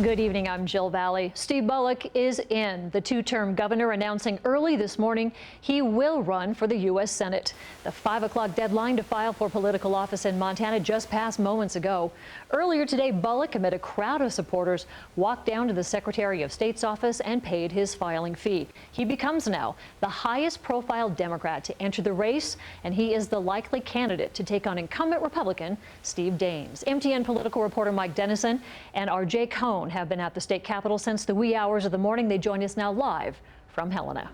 Good evening, I'm Jill Valley. Steve Bullock is in. The two-term governor announcing early this morning he will run for the U.S. Senate. The 5 o'clock deadline to file for political office in Montana just passed moments ago. Earlier today, Bullock, amid a crowd of supporters, walked down to the Secretary of State's office and paid his filing fee. He becomes now the highest profile Democrat to enter the race, and he is the likely candidate to take on incumbent Republican Steve Daines. MTN political reporter Mike Dennison and R.J. Cohn have been at the state capitol since the wee hours of the morning. They join us now live from Helena.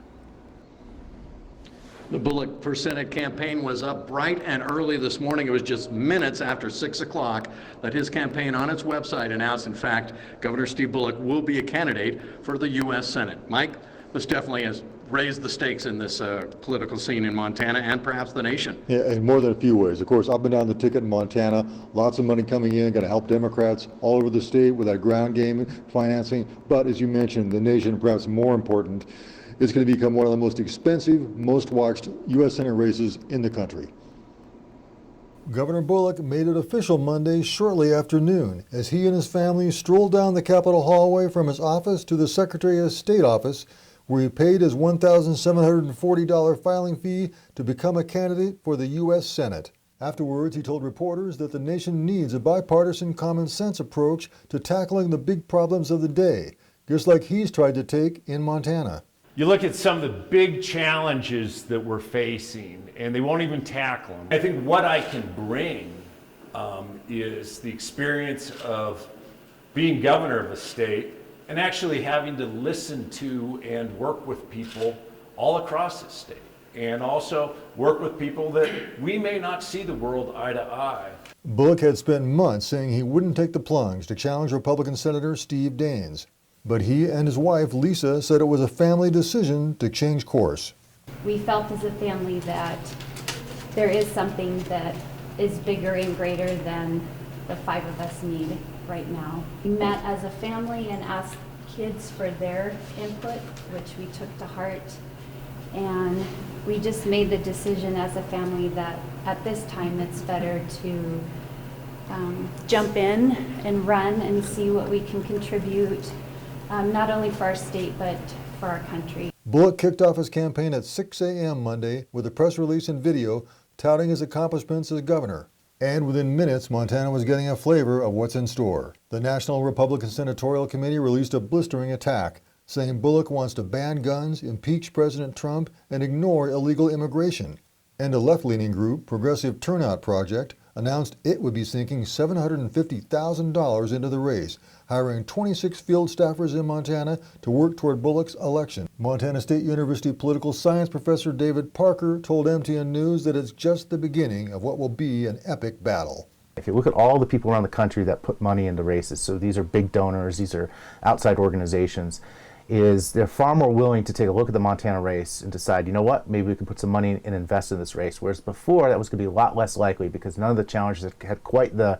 The Bullock for Senate campaign was up bright and early this morning. It was just minutes after 6 o'clock that his campaign on its website announced, in fact, Governor Steve Bullock will be a candidate for the U.S. Senate. Mike, this definitely has raised the stakes in this political scene in Montana and perhaps the nation. Yeah, in more than a few ways. Of course, up and down the ticket in Montana, lots of money coming in, going to help Democrats all over the state with that ground game financing. But as you mentioned, the nation, perhaps more important, it's going to become one of the most expensive, most watched U.S. Senate races in the country. Governor Bullock made it official Monday shortly after noon as he and his family strolled down the Capitol hallway from his office to the Secretary of State office, where he paid his $1,740 filing fee to become a candidate for the U.S. Senate. Afterwards, he told reporters that the nation needs a bipartisan common sense approach to tackling the big problems of the day, just like he's tried to take in Montana. You look at some of the big challenges that we're facing, and they won't even tackle them. I think what I can bring is the experience of being governor of a state and actually having to listen to and work with people all across the state, and also work with people that we may not see the world eye to eye. Bullock had spent months saying he wouldn't take the plunge to challenge Republican Senator Steve Daines. But he and his wife, Lisa, said it was a family decision to change course. We felt as a family that there is something that is bigger and greater than the 5 of us need right now. We met as a family and asked kids for their input, which we took to heart. And we just made the decision as a family that at this time it's better to jump in and run and see what we can contribute. Not only for our state, but for our country. Bullock kicked off his campaign at 6 a.m. Monday with a press release and video touting his accomplishments as governor. And within minutes, Montana was getting a flavor of what's in store. The National Republican Senatorial Committee released a blistering attack, saying Bullock wants to ban guns, impeach President Trump, and ignore illegal immigration. And a left-leaning group, Progressive Turnout Project, announced it would be sinking $750,000 into the race, hiring 26 field staffers in Montana to work toward Bullock's election. Montana State University political science professor David Parker told MTN News that it's just the beginning of what will be an epic battle. If you look at all the people around the country that put money into races, so these are big donors, these are outside organizations, they're far more willing to take a look at the Montana race and decide, you know what, maybe we can put some money and invest in this race. Whereas before, that was going to be a lot less likely because none of the challengers had quite the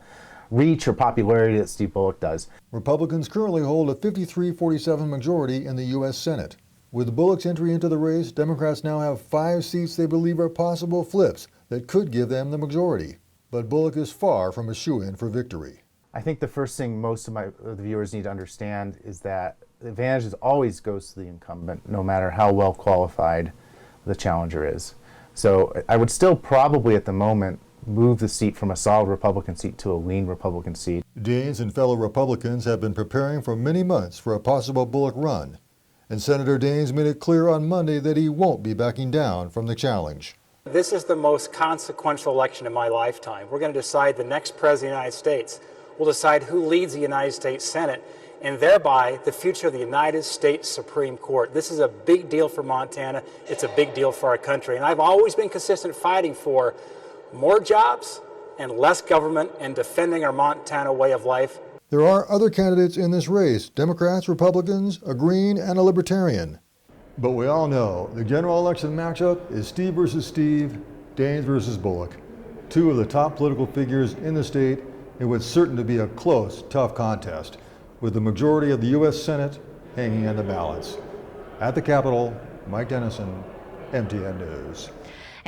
reach or popularity that Steve Bullock does. Republicans currently hold a 53-47 majority in the U.S. Senate. With Bullock's entry into the race, Democrats now have 5 seats they believe are possible flips that could give them the majority. But Bullock is far from a shoo-in for victory. I think the first thing most of the viewers need to understand is that the advantage always goes to the incumbent, no matter how well qualified the challenger is. So I would still probably at the moment move the seat from a solid Republican seat to a lean Republican seat. Daines and fellow Republicans have been preparing for many months for a possible Bullock run. And Senator Daines made it clear on Monday that he won't be backing down from the challenge. This is the most consequential election in my lifetime. We're going to decide the next president of the United States. We'll decide who leads the United States Senate, and thereby the future of the United States Supreme Court. This is a big deal for Montana. It's a big deal for our country. And I've always been consistent fighting for more jobs and less government and defending our Montana way of life. There are other candidates in this race, Democrats, Republicans, a Green, and a Libertarian. But we all know the general election matchup is Steve versus Steve, Daines versus Bullock, 2 of the top political figures in the state in what's certain to be a close, tough contest, with the majority of the U.S. Senate hanging in the balance. At the Capitol, Mike Dennison, MTN News.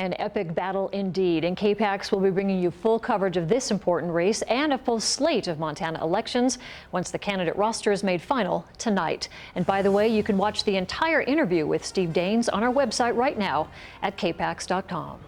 An epic battle indeed, and KPAX will be bringing you full coverage of this important race and a full slate of Montana elections once the candidate roster is made final tonight. And by the way, you can watch the entire interview with Steve Daines on our website right now at kpax.com.